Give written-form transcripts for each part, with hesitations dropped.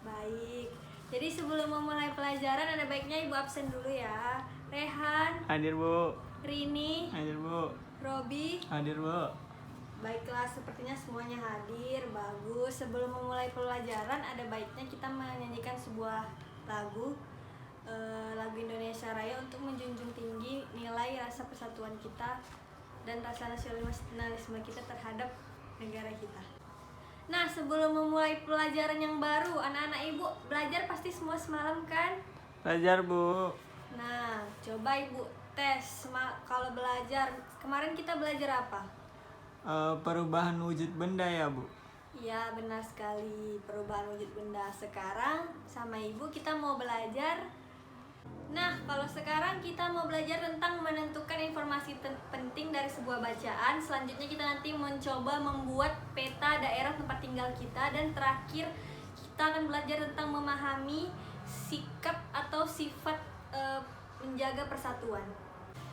Baik. Jadi sebelum memulai pelajaran ada baiknya Ibu absen dulu ya. Rehan, Hadir, Bu. Rini, Hadir, Bu. Robi. Hadir, Bu. Baiklah, sepertinya semuanya hadir. Bagus. Sebelum memulai pelajaran ada baiknya kita menyanyikan sebuah lagu lagu Indonesia Raya untuk menjunjung tinggi nilai rasa persatuan kita dan rasa nasionalisme kita terhadap negara kita. Nah, sebelum memulai pelajaran yang baru, anak-anak Ibu belajar pasti semua semalam kan? Belajar, Bu. Nah, coba Ibu tes kalau belajar. Kemarin kita belajar apa? Perubahan wujud benda ya, Bu? Iya, benar sekali. Perubahan wujud benda. Sekarang sama Ibu kita mau belajar. Nah, kalau sekarang kita mau belajar tentang menentukan informasi penting dari sebuah bacaan. Selanjutnya kita nanti mencoba membuat peta daerah tempat tinggal kita. Dan terakhir kita akan belajar tentang memahami sikap atau sifat menjaga persatuan.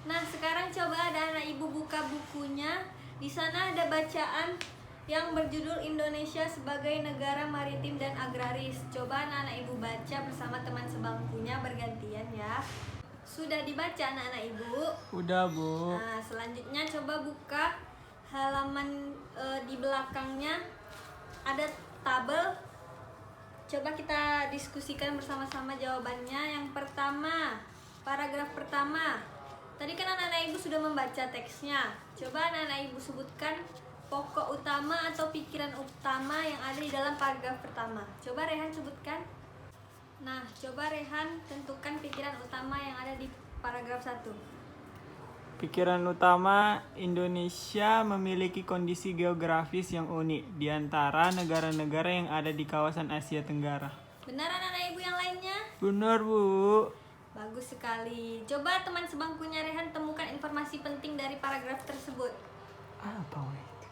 Nah, sekarang coba ada anak Ibu buka bukunya. Di sana ada bacaan yang berjudul Indonesia sebagai negara maritim dan agraris. Coba anak-anak Ibu baca bersama teman sebangkunya bergantian ya. Sudah dibaca anak-anak Ibu? Udah, Bu. Nah, selanjutnya coba buka halaman di belakangnya ada tabel. Coba kita diskusikan bersama-sama jawabannya. Yang pertama, paragraf pertama. Tadi kan anak-anak Ibu sudah membaca teksnya. Coba anak-anak Ibu sebutkan pokok utama atau pikiran utama yang ada di dalam paragraf pertama. Coba Rehan sebutkan. Nah, coba Rehan tentukan pikiran utama yang ada di paragraf 1. Pikiran utama, Indonesia memiliki kondisi geografis yang unik di antara negara-negara yang ada di kawasan Asia Tenggara. Benar anak-anak Ibu yang lainnya? Benar, Bu. Bagus sekali. Coba teman sebangkunya Rehan temukan informasi penting dari paragraf tersebut. Apa itu?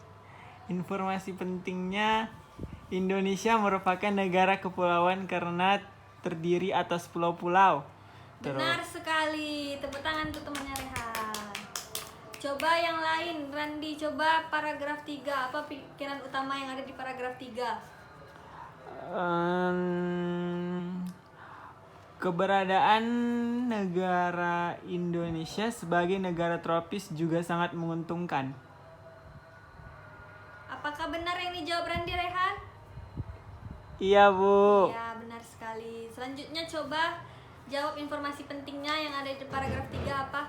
Informasi pentingnya, Indonesia merupakan negara kepulauan karena terdiri atas pulau-pulau. Benar sekali. Tepuk tangan untuk temannya Rehan. Coba yang lain, Randi, coba paragraf 3. Apa pikiran utama yang ada di paragraf 3? Keberadaan negara Indonesia sebagai negara tropis juga sangat menguntungkan. Apakah benar yang dijawab Randi, Rehan? Iya, Bu. Ya, benar sekali. Selanjutnya coba jawab informasi pentingnya yang ada di paragraf 3 apa?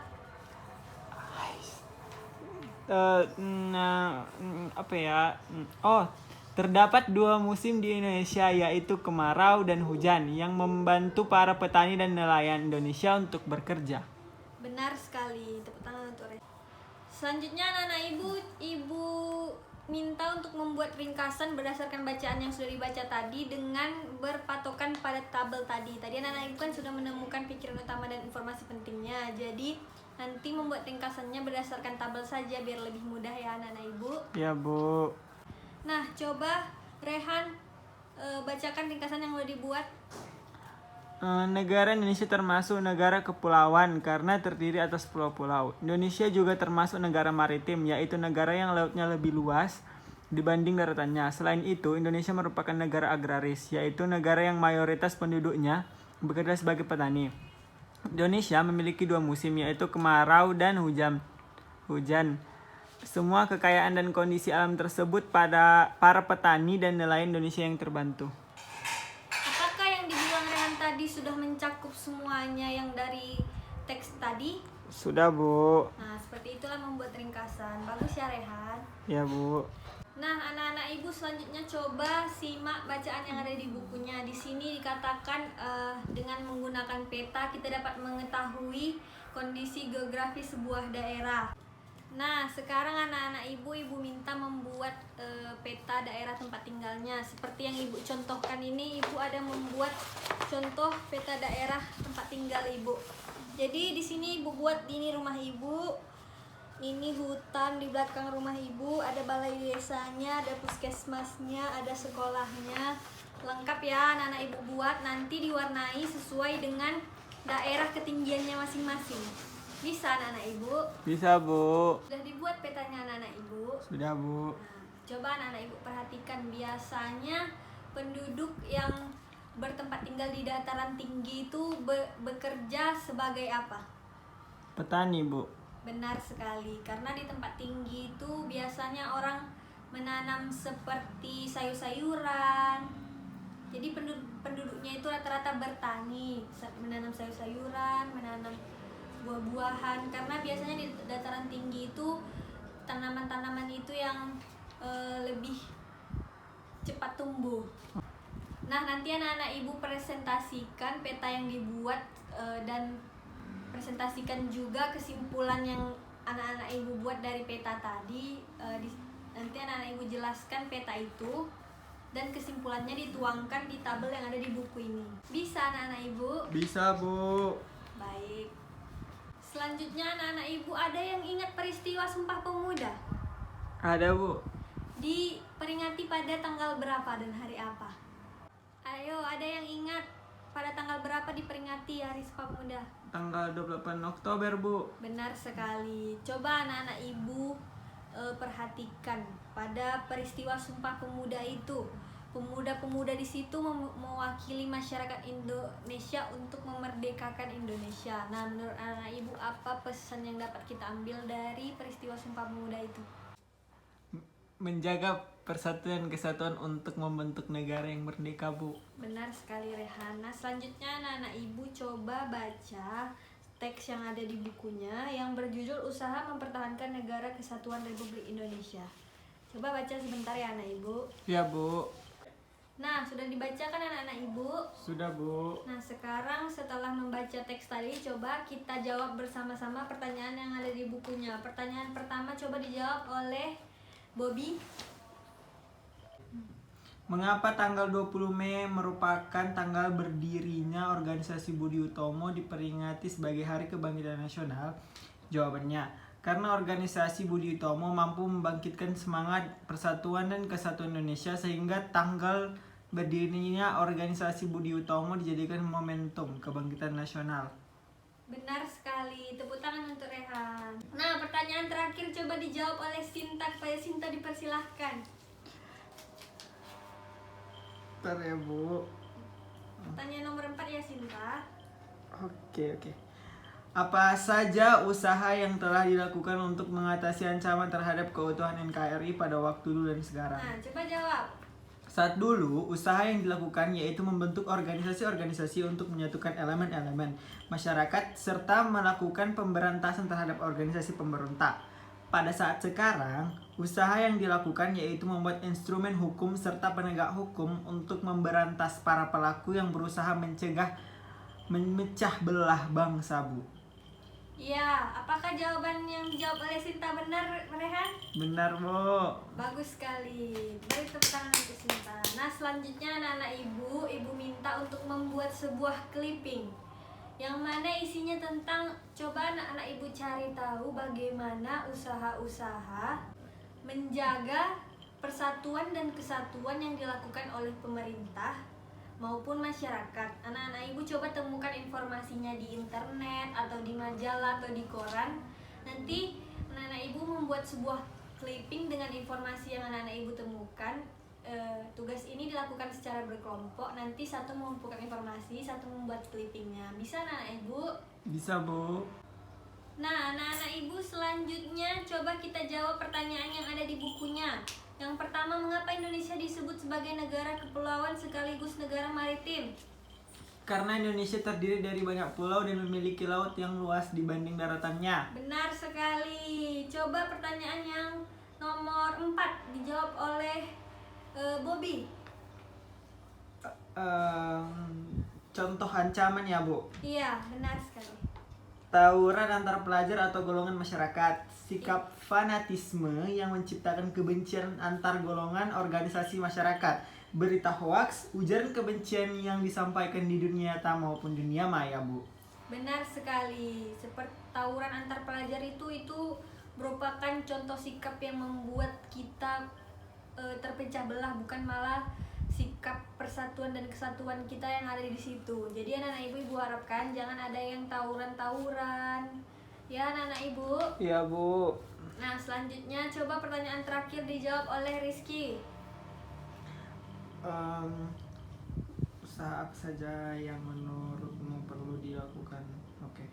Terdapat 2 musim di Indonesia, yaitu kemarau dan hujan, yang membantu para petani dan nelayan Indonesia untuk bekerja. Benar sekali. Tepuk tangan untuk Rehan. Selanjutnya anak-anak Ibu minta untuk membuat ringkasan berdasarkan bacaan yang sudah dibaca tadi dengan berpatokan pada tabel tadi. Tadi anak-anak Ibu kan sudah menemukan pikiran utama dan informasi pentingnya. Jadi nanti membuat ringkasannya berdasarkan tabel saja biar lebih mudah ya anak-anak Ibu. Ya, Bu. Nah, coba Rehan bacakan ringkasan yang sudah dibuat. Negara Indonesia termasuk negara kepulauan karena terdiri atas pulau-pulau. Indonesia juga termasuk negara maritim, yaitu negara yang lautnya lebih luas dibanding daratannya. Selain itu, Indonesia merupakan negara agraris, yaitu negara yang mayoritas penduduknya bekerja sebagai petani. Indonesia memiliki 2 musim, yaitu kemarau dan hujan. Semua kekayaan dan kondisi alam tersebut pada para petani dan nelayan Indonesia yang terbantu. Apakah yang dibilang Rehan tadi sudah mencakup semuanya yang dari teks tadi? Sudah, Bu. Nah, seperti itulah membuat ringkasan. Bagus ya Rehan. Ya, Bu. Nah, anak-anak Ibu selanjutnya coba simak bacaan yang ada di bukunya. Di sini dikatakan dengan menggunakan peta kita dapat mengetahui kondisi geografis sebuah daerah. Nah, sekarang anak-anak Ibu minta membuat peta daerah tempat tinggalnya. Seperti yang Ibu contohkan ini, Ibu ada membuat contoh peta daerah tempat tinggal Ibu. Jadi di sini Ibu buat ini rumah Ibu. Ini hutan di belakang rumah Ibu, ada balai desanya, ada puskesmasnya, ada sekolahnya. Lengkap ya anak-anak Ibu buat, nanti diwarnai sesuai dengan daerah ketinggiannya masing-masing. Bisa anak-anak Ibu? Bisa, Bu. Sudah dibuat petanya anak-anak Ibu? Sudah, Bu. Nah, coba anak-anak Ibu perhatikan biasanya penduduk yang bertempat tinggal di dataran tinggi itu bekerja sebagai apa? Petani, Bu. Benar sekali, karena di tempat tinggi itu biasanya orang menanam seperti sayur-sayuran. Jadi penduduknya itu rata-rata bertani, menanam sayur-sayuran, menanam buah-buahan. Karena biasanya di dataran tinggi itu tanaman-tanaman itu yang lebih cepat tumbuh. Nah, nanti anak-anak ibu presentasikan peta yang dibuat dan presentasikan juga kesimpulan yang anak-anak ibu buat dari peta tadi. Nanti anak-anak ibu jelaskan peta itu dan kesimpulannya dituangkan di tabel yang ada di buku ini. Bisa anak-anak ibu? Bisa, Bu. Baik. Selanjutnya anak-anak ibu ada yang ingat peristiwa Sumpah Pemuda? Ada, Bu. Diperingati pada tanggal berapa dan hari apa? Ayo, ada yang ingat pada tanggal berapa diperingati Hari Sumpah Pemuda? Tanggal 28 Oktober, Bu. Benar sekali. Coba anak-anak ibu perhatikan pada peristiwa Sumpah Pemuda itu. Pemuda-pemuda di situ mewakili masyarakat Indonesia untuk memerdekakan Indonesia. Nah, menurut anak ibu apa pesan yang dapat kita ambil dari peristiwa Sumpah Pemuda itu? Menjaga persatuan kesatuan untuk membentuk negara yang merdeka, Bu. Benar sekali Rehana. Selanjutnya anak-anak ibu coba baca teks yang ada di bukunya yang berjudul Usaha Mempertahankan Negara Kesatuan Republik Indonesia. Coba baca sebentar ya anak ibu. Ya, Bu. Nah, sudah dibacakan anak-anak ibu? Sudah, Bu. Nah, sekarang setelah membaca teks tadi, coba kita jawab bersama-sama pertanyaan yang ada di bukunya. Pertanyaan pertama coba dijawab oleh Bobby. Mengapa tanggal 20 Mei merupakan tanggal berdirinya organisasi Budi Utomo diperingati sebagai Hari Kebangkitan Nasional? Jawabannya, karena organisasi Budi Utomo mampu membangkitkan semangat persatuan dan kesatuan Indonesia sehingga tanggal berdirinya organisasi Budi Utomo dijadikan momentum kebangkitan nasional. Benar sekali, tepuk tangan untuk Rehan. Nah, pertanyaan terakhir coba dijawab oleh Sinta, supaya Sinta dipersilahkan. Bentar ya, Bu. Pertanyaan nomor 4 ya Sinta. Oke. Apa saja usaha yang telah dilakukan untuk mengatasi ancaman terhadap keutuhan NKRI pada waktu dulu dan sekarang? Nah, coba jawab. Saat dulu, usaha yang dilakukan yaitu membentuk organisasi-organisasi untuk menyatukan elemen-elemen masyarakat serta melakukan pemberantasan terhadap organisasi pemberontak. Pada saat sekarang, usaha yang dilakukan yaitu membuat instrumen hukum serta penegak hukum untuk memberantas para pelaku yang berusaha memecah belah bangsa, Bu. Ya, apakah jawaban yang dijawab oleh Sinta benar, Rehan? Benar, Bu. Bagus sekali. Beri tepuk tangan untuk Sinta. Nah, selanjutnya anak-anak ibu minta untuk membuat sebuah clipping yang mana isinya tentang, coba anak-anak ibu cari tahu bagaimana usaha-usaha menjaga persatuan dan kesatuan yang dilakukan oleh pemerintah maupun masyarakat. Anak-anak ibu coba temukan informasinya di internet atau di majalah atau di koran. Nanti anak-anak ibu membuat sebuah clipping dengan informasi yang anak-anak ibu temukan. Tugas ini dilakukan secara berkelompok. Nanti satu mengumpulkan informasi, satu membuat clippingnya. Bisa anak-anak ibu? Bisa, Bu. Nah, anak-anak ibu selanjutnya coba kita jawab pertanyaan yang ada di bukunya. Yang pertama, mengapa Indonesia disebut sebagai negara kepulauan sekaligus negara maritim? Karena Indonesia terdiri dari banyak pulau dan memiliki laut yang luas dibanding daratannya. Benar sekali. Coba pertanyaan yang nomor 4 dijawab oleh Bobby. Contoh ancaman ya, Bu. Iya, benar sekali. Tawuran antar pelajar atau golongan masyarakat, sikap fanatisme yang menciptakan kebencian antar golongan organisasi masyarakat, berita hoaks, ujaran kebencian yang disampaikan di dunia nyata maupun dunia maya, Bu. Benar sekali. Seperti tawuran antar pelajar itu merupakan contoh sikap yang membuat kita terpecah belah, bukan malah sikap persatuan dan kesatuan kita yang ada di situ. Jadi anak-anak ibu harapkan jangan ada yang tawuran-tawuran. Ya anak-anak ibu? Iya, Bu. Nah, selanjutnya coba pertanyaan terakhir dijawab oleh Rizky. usaha apa saja yang menurutmu perlu dilakukan? Oke.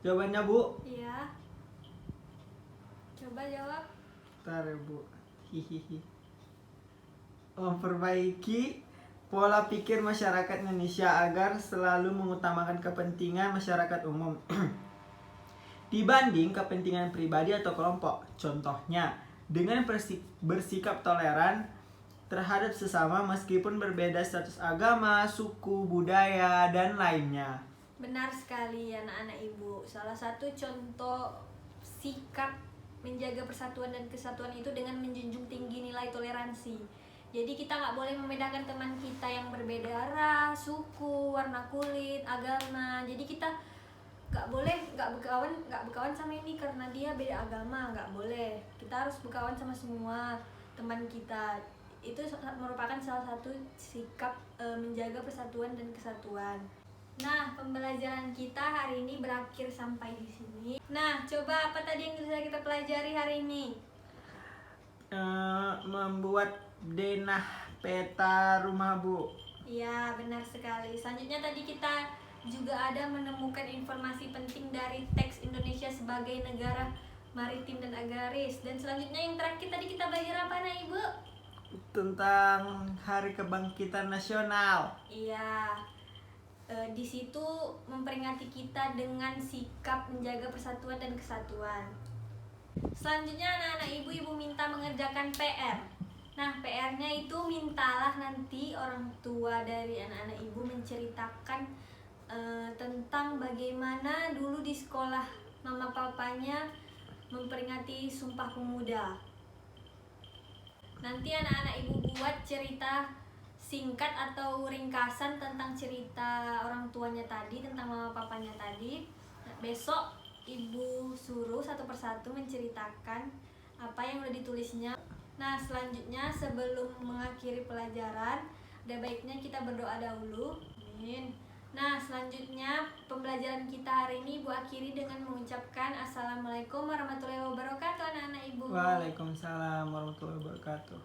Jawabannya, Bu? Iya. Coba jawab. Bentar ya, Bu. Hihihi. Memperbaiki pola pikir masyarakat Indonesia agar selalu mengutamakan kepentingan masyarakat umum dibanding kepentingan pribadi atau kelompok. Contohnya, dengan bersikap toleran terhadap sesama meskipun berbeda status agama, suku, budaya, dan lainnya. Benar sekali anak-anak ibu. Salah satu contoh sikap menjaga persatuan dan kesatuan itu dengan menjunjung tinggi nilai toleransi. Jadi kita nggak boleh membedakan teman kita yang berbeda ras, suku, warna kulit, agama. Jadi kita nggak berkawan sama ini karena dia beda agama, nggak boleh. Kita harus berkawan sama semua teman kita. Itu merupakan salah satu sikap menjaga persatuan dan kesatuan. Nah, pembelajaran kita hari ini berakhir sampai di sini. Nah, coba apa tadi yang bisa kita pelajari hari ini? Membuat denah peta rumah, Bu. Iya, benar sekali. Selanjutnya tadi kita juga ada menemukan informasi penting dari teks Indonesia sebagai negara maritim dan agraris. Dan selanjutnya yang terakhir tadi kita belajar apa, Nak Ibu? Tentang Hari Kebangkitan Nasional. Iya. Di situ memperingati kita dengan sikap menjaga persatuan dan kesatuan. Selanjutnya anak-anak ibu minta mengerjakan PR. Nah, PR-nya itu mintalah nanti orang tua dari anak-anak ibu menceritakan tentang bagaimana dulu di sekolah mama papanya memperingati Sumpah Pemuda. Nanti anak-anak ibu buat cerita singkat atau ringkasan tentang cerita orang tuanya tadi, tentang mama papanya tadi. Besok ibu suruh satu persatu menceritakan apa yang udah ditulisnya. Nah, selanjutnya sebelum mengakhiri pelajaran, ada baiknya kita berdoa dahulu. Amin. Nah, selanjutnya pembelajaran kita hari ini Ibu akhiri dengan mengucapkan Assalamualaikum warahmatullahi wabarakatuh anak-anak Ibu. Waalaikumsalam warahmatullahi wabarakatuh.